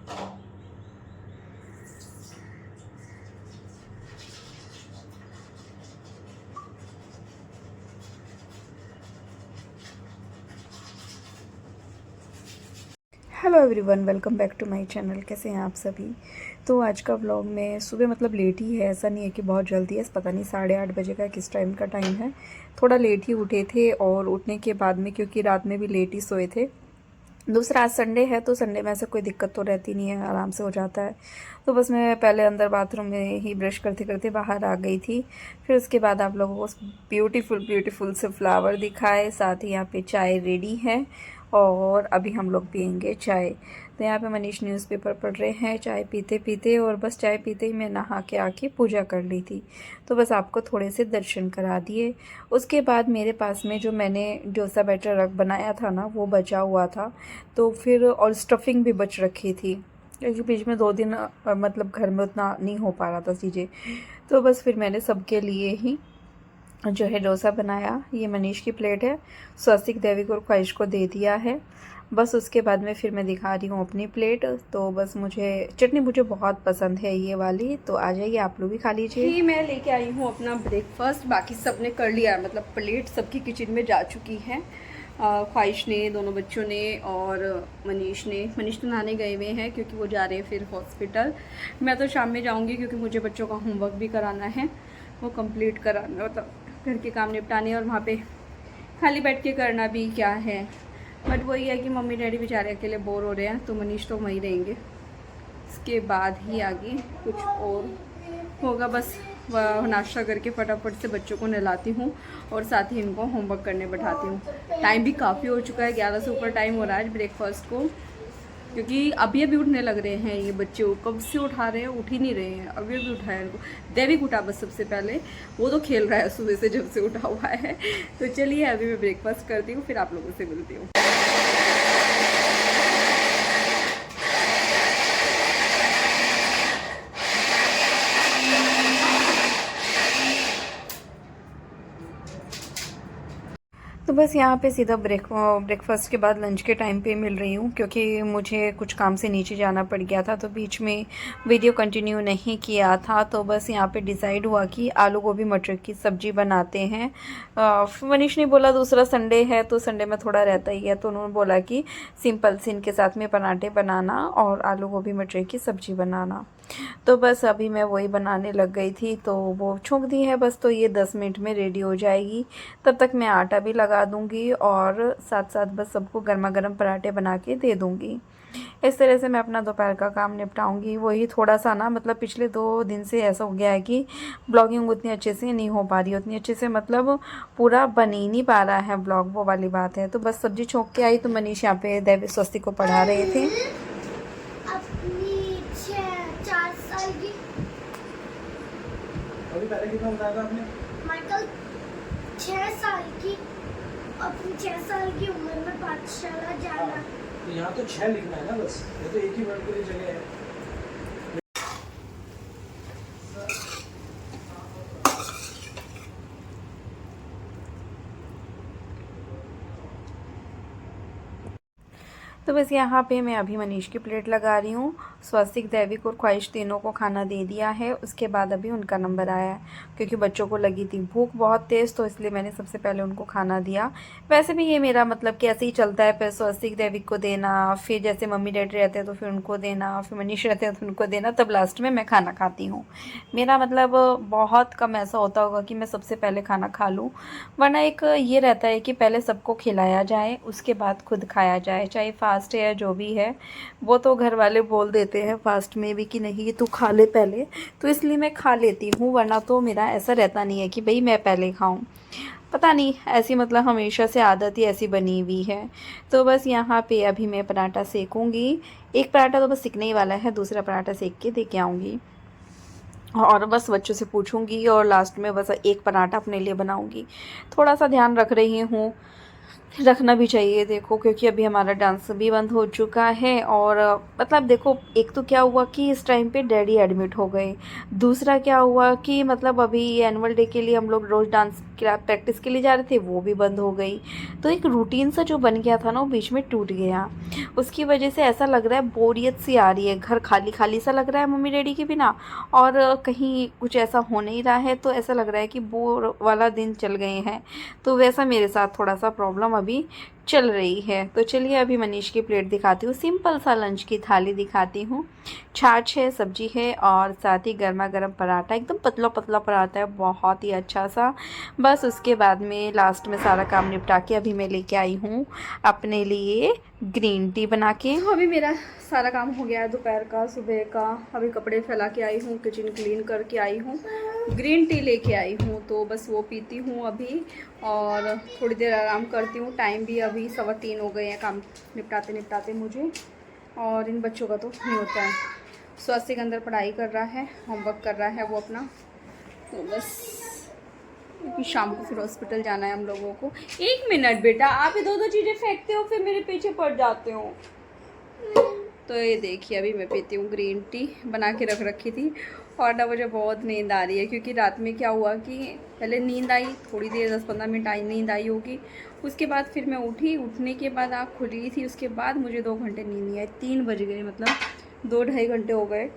Hello everyone, welcome back to my channel. कैसे हैं आप सभी। तो आज का व्लॉग में सुबह मतलब लेट ही है, ऐसा नहीं है कि बहुत जल्दी है। पता नहीं 8:30 बजे का किस टाइम का टाइम है। थोड़ा लेट ही उठे थे और उठने के बाद में क्योंकि रात में भी लेट ही सोए थे। दूसरा आज संडे है तो संडे में ऐसा कोई दिक्कत तो रहती नहीं है, आराम से हो जाता है। तो बस मैं पहले अंदर बाथरूम में ही ब्रश करते करते बाहर आ गई थी। फिर उसके बाद आप लोगों को ब्यूटीफुल ब्यूटीफुल से फ्लावर दिखाए, साथ ही यहाँ पे चाय रेडी है और अभी हम लोग पियेंगे चाय। तो यहाँ पे मनीष न्यूज़पेपर पढ़ रहे हैं चाय पीते पीते, और बस चाय पीते ही मैं नहा के आके पूजा कर ली थी। तो बस आपको थोड़े से दर्शन करा दिए। उसके बाद मेरे पास में जो मैंने डोसा बैटर रख बनाया था ना, वो बचा हुआ था। तो फिर और स्टफिंग भी बच रखी थी क्योंकि बीच में 2 दिन मतलब घर में उतना नहीं हो पा रहा था चीज़ें। तो बस फिर मैंने सबके लिए ही जो है डोसा बनाया। ये मनीष की प्लेट है, स्वस्तिक, देविक और ख्वाहिश को दे दिया है। बस उसके बाद में फिर मैं दिखा रही हूँ अपनी प्लेट। तो बस मुझे चटनी बहुत पसंद है ये वाली, तो आ जाइए आप लोग भी खा लीजिए। ही मैं लेके आई हूँ अपना ब्रेकफास्ट, बाकी सब ने कर लिया, मतलब प्लेट सबकी किचन में जा चुकी है। ख्वाहिश ने, दोनों बच्चों ने और मनीष ने। मनीष तो नहाने गए हुए हैं क्योंकि वो जा रहे हैं फिर हॉस्पिटल। मैं तो शाम में जाऊँगी क्योंकि मुझे बच्चों का होमवर्क भी कराना है, वो कंप्लीट कराना, मतलब घर के काम निपटाने, और वहाँ पे खाली बैठ के करना भी क्या है। बट वही है कि मम्मी डैडी बेचारे अकेले बोर हो रहे हैं, तो मनीष तो वहीं रहेंगे। इसके बाद ही आगे कुछ और होगा। बस नाश्ता करके फटाफट से बच्चों को नहलाती हूँ और साथ ही इनको होमवर्क करने बैठाती हूँ। टाइम भी काफ़ी हो चुका है, 11 से ऊपर टाइम हो रहा है आज ब्रेकफास्ट को, क्योंकि अभी अभी उठने लग रहे हैं ये बच्चे। कब से उठा रहे हैं, उठ ही नहीं रहे हैं, अभी अभी उठाया इनको। देविक उठा बस सबसे पहले, वो तो खेल रहा है सुबह से जब से उठा हुआ है। तो चलिए अभी मैं ब्रेकफास्ट करती हूँ, फिर आप लोगों से मिलती हूँ। तो बस यहाँ पे सीधा ब्रेकफास्ट के बाद लंच के टाइम पे मिल रही हूँ, क्योंकि मुझे कुछ काम से नीचे जाना पड़ गया था, तो बीच में वीडियो कंटिन्यू नहीं किया था। तो बस यहाँ पे डिसाइड हुआ कि आलू गोभी मटर की सब्ज़ी बनाते हैं। मनीष ने बोला दूसरा संडे है तो संडे में थोड़ा रहता ही है, तो उन्होंने बोला कि सिंपल सी इनके साथ में पराठे बनाना और आलू गोभी मटर की सब्ज़ी बनाना। तो बस अभी मैं वही बनाने लग गई थी, तो वो छोंक दी है बस, तो ये 10 मिनट में रेडी हो जाएगी। तब तक मैं आटा भी लगा दूंगी और साथ साथ बस सबको गर्मा गर्म पराठे बना के दे दूंगी। इस तरह से मैं अपना दोपहर का काम निपटाऊंगी। वही थोड़ा सा ना, मतलब पिछले 2 दिन से ऐसा हो गया है कि ब्लॉगिंग उतनी अच्छे से नहीं हो पा रही, उतनी अच्छे से मतलब पूरा बन ही नहीं पा रहा है ब्लॉग, वो वाली बात है। तो बस सब्जी छोंक के आई तो मनीष यहाँ पे दैविक स्वस्ति को पढ़ा रहे थे। अभी पहले कितना बताया था आपने? माइकल 6 साल की, अपनी 6 साल की उम्र में पाठशाला जाना। तो यहाँ तो 6 लिखना है ना, बस ये तो एक ही वर्ड के लिए जगह है। तो बस यहाँ पे मैं अभी मनीष की प्लेट लगा रही हूँ। स्वस्तिक, दैविक और ख्वाहिश तीनों को खाना दे दिया है। उसके बाद अभी उनका नंबर आया है, क्योंकि बच्चों को लगी थी भूख बहुत तेज़, तो इसलिए मैंने सबसे पहले उनको खाना दिया। वैसे भी ये मेरा मतलब कि ऐसे ही चलता है, फिर स्वस्तिक दैविक को देना, फिर जैसे मम्मी डैडी रहते हैं तो फिर उनको देना, फिर मनीष रहते हैं तो उनको देना, तब लास्ट में मैं खाना खाती हूँ। मेरा मतलब बहुत कम ऐसा होता होगा कि मैं सबसे पहले खाना खा लूँ, वरना एक ये रहता है कि पहले सबको खिलाया जाए उसके बाद खुद खाया जाए। चाहे फास्ट है या जो भी है, वो तो घर वाले बोल देते हैं फास्ट में भी कि नहीं तू खा ले पहले, तो इसलिए मैं खा लेती हूँ, वरना तो मेरा ऐसा रहता नहीं है कि भाई मैं पहले खाऊं। पता नहीं ऐसी मतलब हमेशा से आदत ही ऐसी बनी हुई है। तो बस यहाँ पे अभी मैं पराठा सेकूँगी। एक पराठा तो बस सिकने ही वाला है, दूसरा पराठा सेक के दे के आऊँगी और बस बच्चों से पूछूंगी, और लास्ट में बस एक पराठा अपने लिए बनाऊंगी। थोड़ा सा ध्यान रख रही हूँ, रखना भी चाहिए देखो, क्योंकि अभी हमारा डांस भी बंद हो चुका है। और मतलब देखो, एक तो क्या हुआ कि इस टाइम पे डैडी एडमिट हो गए, दूसरा क्या हुआ कि मतलब अभी एनुअल डे के लिए हम लोग रोज़ डांस प्रैक्टिस के लिए जा रहे थे वो भी बंद हो गई। तो एक रूटीन सा जो बन गया था ना वो बीच में टूट गया। उसकी वजह से ऐसा लग रहा है बोरियत सी आ रही है, घर खाली खाली सा लग रहा है मम्मी डैडी के बिना, और कहीं कुछ ऐसा हो नहीं रहा है, तो ऐसा लग रहा है कि बोर वाला दिन चल गए हैं। तो वैसा मेरे साथ थोड़ा सा प्रॉब्लम अभी चल रही है। तो चलिए अभी मनीष की प्लेट दिखाती हूँ, सिंपल सा लंच की थाली दिखाती हूँ। छाछ है, सब्जी है और साथ ही गर्मा गर्म पराठा, एकदम पतला पतला पराठा है, बहुत ही अच्छा सा। बस उसके बाद में लास्ट में सारा काम निपटा के अभी मैं लेके आई हूँ अपने लिए ग्रीन टी बना के। अभी मेरा सारा काम हो गया है दोपहर का, सुबह का। अभी कपड़े फैला के आई हूँ, किचन क्लीन करके आई हूँ, ग्रीन टी लेके आई हूँ, तो बस वो पीती हूँ अभी और थोड़ी देर आराम करती हूँ। टाइम भी अभी 3:15 हो गए हैं काम निपटाते निपटाते मुझे, और इन बच्चों का तो नहीं होता है। स्वास्थ्य के अंदर पढ़ाई कर रहा है, होमवर्क कर रहा है वो अपना, तो बस क्योंकि शाम को फिर हॉस्पिटल जाना है हम लोगों को। 1 मिनट बेटा, आप ये दो चीज़ें फेंकते हो फिर मेरे पीछे पड़ जाते हो। तो ये देखिए अभी मैं पीती हूँ ग्रीन टी, बना के रख रखी थी। और ना मुझे बहुत नींद आ रही है, क्योंकि रात में क्या हुआ कि पहले नींद आई, थोड़ी देर 10-15 मिनट आई नींद आई होगी, उसके बाद फिर मैं उठी, उठने के बाद आँख खुल रही थी, उसके बाद मुझे 2 घंटे नींद नहीं आई। 3 बज गए, मतलब 2-2.5 घंटे हो गए।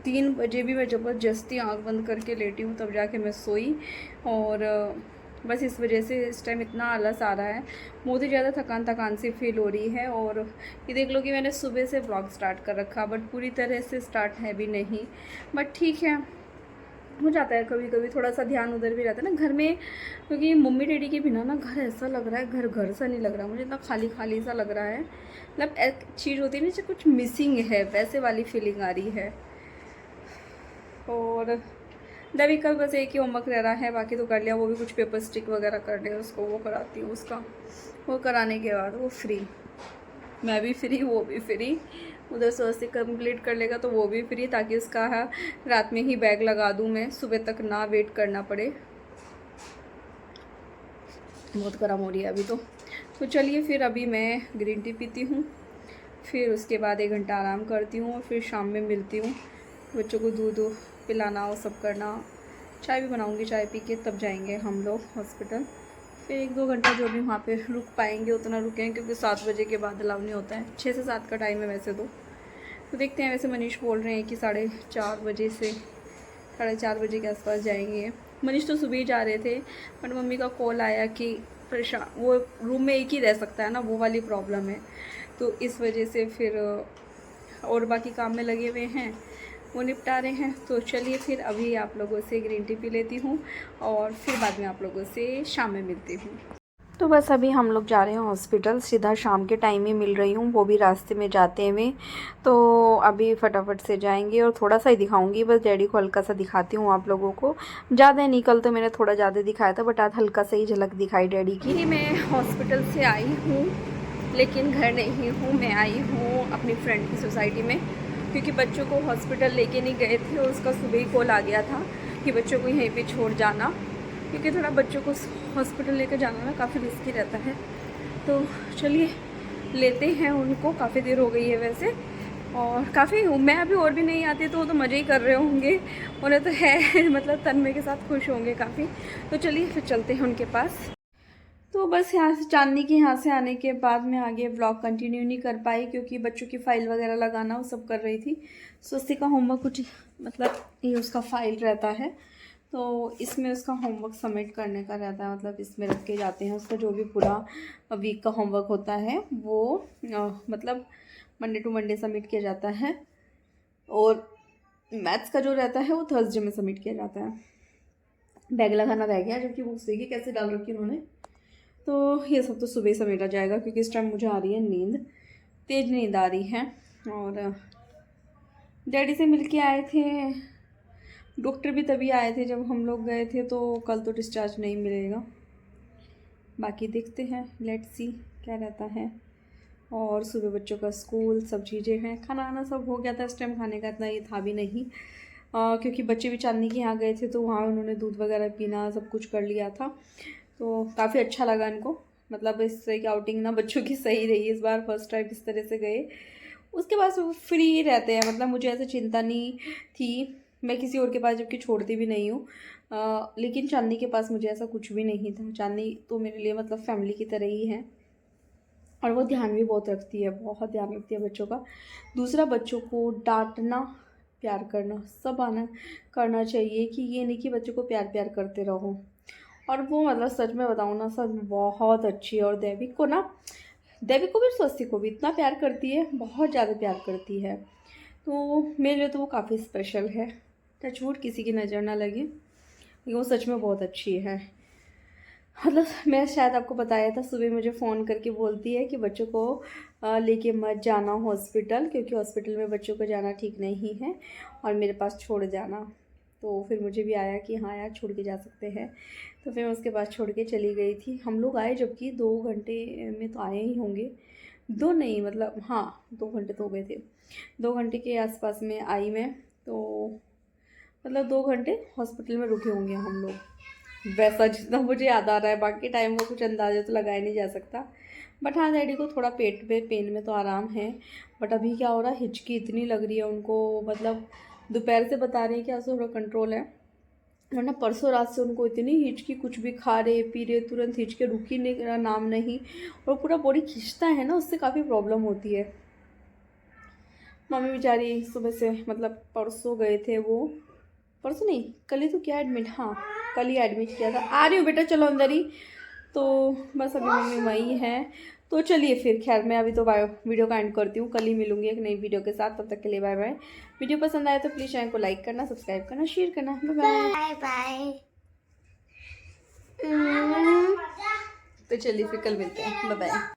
3 बजे भी मैं ज़बरदस्ती आँख बंद करके लेटी हूँ, तब जाके मैं सोई। और बस इस वजह से इस टाइम इतना आलस आ रहा है, बहुत ही ज़्यादा थकान सी फील हो रही है। और ये देख लो कि मैंने सुबह से ब्लॉग स्टार्ट कर रखा, बट पूरी तरह से स्टार्ट है भी नहीं, बट ठीक है, हो जाता है कभी कभी, थोड़ा सा ध्यान उधर भी रहता है ना घर में, क्योंकि मम्मी डैडी के बिना ना घर ऐसा लग रहा है, घर घर सा नहीं लग रहा मुझे, इतना खाली खाली सा लग रहा है। मतलब एक चीज़ होती है ना, जैसे कुछ मिसिंग है, वैसे वाली फीलिंग आ रही है। और अभी कल बस एक ही होमवर्क रह रहा है, बाकी तो कर लिया, वो भी कुछ पेपर स्टिक वगैरह कर लिया, उसको वो कराती हूँ उसका, वो कराने के बाद वो फ्री, मैं भी फ्री वो भी फ्री। उधर से कंप्लीट कर लेगा तो वो भी फ्री, ताकि उसका रात में ही बैग लगा दूँ मैं, सुबह तक ना वेट करना पड़े। बहुत गर्म हो रही है अभी तो चलिए फिर अभी मैं ग्रीन टी पीती हूँ, फिर उसके बाद 1 घंटा आराम करती हूँ और फिर शाम में मिलती हूँ। बच्चों को दूध पिलाना और सब करना, चाय भी बनाऊँगी, चाय पी के तब जाएंगे हम लोग हॉस्पिटल। फिर 1-2 घंटा जो भी वहाँ पे रुक पाएंगे उतना रुकेंगे, क्योंकि 7 बजे के बाद अलाउ नहीं होता है, 6 से 7 का टाइम है वैसे तो देखते हैं। वैसे मनीष बोल रहे हैं कि 4:30 बजे से 4:30 बजे के आसपास जाएंगे। मनीष तो सुबह ही जा रहे थे, बट मम्मी का कॉल आया कि परेशान, वो रूम में एक ही रह सकता है ना, वो वाली प्रॉब्लम है, तो इस वजह से फिर और बाकी काम में लगे हुए हैं, वो निपटा रहे हैं। तो चलिए फिर अभी आप लोगों से ग्रीन टी पी लेती हूँ और फिर बाद में आप लोगों से शाम में मिलती हूँ। तो बस अभी हम लोग जा रहे हैं हॉस्पिटल, सीधा शाम के टाइम ही मिल रही हूँ, वो भी रास्ते में जाते हुए। तो अभी फटाफट से जाएंगे और थोड़ा सा ही दिखाऊंगी, बस डैडी को हल्का सा दिखाती हूँ आप लोगों को, ज़्यादा नहीं, कल तो मैंने थोड़ा ज़्यादा दिखाया था, बट आज हल्का सा ही झलक दिखाई डैडी की। मैं हॉस्पिटल से आई हूँ, लेकिन घर नहीं हूँ, मैं आई हूँ अपनी फ्रेंड की सोसाइटी में, क्योंकि बच्चों को हॉस्पिटल लेके नहीं गए थे, उसका सुबह ही कॉल आ गया था कि बच्चों को यहीं पे छोड़ जाना, क्योंकि थोड़ा बच्चों को हॉस्पिटल लेकर जाना ना काफ़ी रिस्की रहता है। तो चलिए लेते हैं उनको, काफ़ी देर हो गई है वैसे, और काफ़ी, मैं अभी और भी नहीं आती तो वो तो मज़े ही कर रहे होंगे, उन्हें तो है मतलब तन्मय के साथ खुश होंगे काफ़ी। तो चलिए फिर चलते हैं उनके पास। तो बस यहाँ से चांदनी के यहाँ से आने के बाद मैं आगे ब्लॉग कंटिन्यू नहीं कर पाई, क्योंकि बच्चों की फ़ाइल वगैरह लगाना वो सब कर रही थी। स्वस्ति का होमवर्क कुछ मतलब ये उसका फ़ाइल रहता है, तो इसमें उसका होमवर्क सबमिट करने का रहता है, मतलब इसमें रख के जाते हैं उसका जो भी पूरा वीक का होमवर्क होता है वो मतलब मंडे टू मंडे सबमिट किया जाता है, और मैथ्स का जो रहता है वो थर्सडे में सबमिट किया जाता है। बैग लगाना रह गया, जबकि बुक्स देखिए कैसे डाल रखी उन्होंने। तो ये सब तो सुबह समेटा जाएगा, क्योंकि इस टाइम मुझे आ रही है नींद, तेज़ नींद आ रही है। और डैडी से मिलके आए थे, डॉक्टर भी तभी आए थे जब हम लोग गए थे, तो कल तो डिस्चार्ज नहीं मिलेगा, बाकी देखते हैं, लेट्स सी क्या रहता है। और सुबह बच्चों का स्कूल, सब चीज़ें हैं, खाना आना सब हो गया था, इस टाइम खाने का इतना ये था भी नहीं, क्योंकि बच्चे भी चांदनी के यहाँ गए थे, तो वहाँ उन्होंने दूध वगैरह पीना सब कुछ कर लिया था, तो काफ़ी अच्छा लगा इनको, मतलब इस तरह की आउटिंग ना बच्चों की सही रही इस बार, फर्स्ट टाइम इस तरह से गए। उसके बाद वो फ्री रहते हैं, मतलब मुझे ऐसे चिंता नहीं थी मैं किसी और के पास जबकि छोड़ती भी नहीं हूँ, लेकिन चांदनी के पास मुझे ऐसा कुछ भी नहीं था। चांदनी तो मेरे लिए मतलब फैमिली की तरह ही है और वो ध्यान भी बहुत रखती है, बहुत ध्यान रखती है बच्चों का। दूसरा, बच्चों को डांटना, प्यार करना सब आना करना चाहिए, कि ये नहीं कि बच्चों को प्यार प्यार करते रहो। और वो मतलब सच में बताऊँ ना, सच में बहुत अच्छी है। और देविक को भी स्वस्ति को भी इतना प्यार करती है, बहुत ज़्यादा प्यार करती है। तो मेरे लिए तो वो काफ़ी स्पेशल है। टचवुड किसी की नज़र ना लगे, लेकिन वो सच में बहुत अच्छी है। मतलब मैं शायद आपको बताया था, सुबह मुझे फ़ोन करके बोलती है कि बच्चों को लेके मत जाना हॉस्पिटल, क्योंकि हॉस्पिटल में बच्चों को जाना ठीक नहीं है और मेरे पास छोड़ जाना। तो फिर मुझे भी आया कि हाँ यार छोड़ के जा सकते हैं, तो फिर मैं उसके पास छोड़ के चली गई थी। हम लोग आए जबकि 2 घंटे में तो आए ही होंगे, 2 नहीं मतलब हाँ 2 घंटे तो हो गए थे। 2 घंटे के आसपास में आई मैं, तो मतलब 2 घंटे हॉस्पिटल में रुके होंगे हम लोग, वैसा जितना मुझे याद आ रहा है। बाकी टाइम को कुछ अंदाज़ा तो लगाया नहीं जा सकता। बट हाँ, डैडी को थोड़ा पेट में पेन में तो आराम है। बट अभी क्या हो रहा है, हिचकी इतनी लग रही है उनको, मतलब दोपहर से बता रहे हैं कि आज थोड़ा कंट्रोल है, वरना परसों रात से उनको इतनी हिचकी, कुछ भी खा रहे पी रहे तुरंत हिचके रुकी नहीं नाम नहीं, और पूरा बॉडी खिंचता है ना, उससे काफ़ी प्रॉब्लम होती है। मम्मी बेचारी सुबह से मतलब परसों गए थे, वो परसों नहीं कल ही तो किया एडमिट, हाँ कल ही एडमिट किया था। आ रही हूँ बेटा, चलो अंदर ही। तो बस अभी मम्मी वहीं है। तो चलिए फिर, खैर मैं अभी तो वीडियो का एंड करती हूँ, कल ही मिलूंगी एक नई वीडियो के साथ। तब तक के लिए बाय बाय। वीडियो पसंद आए तो प्लीज़ चैनल को लाइक करना, सब्सक्राइब करना, शेयर करना। Bye bye. Bye bye. तो चलिए फिर कल मिलते हैं, बाय बाय।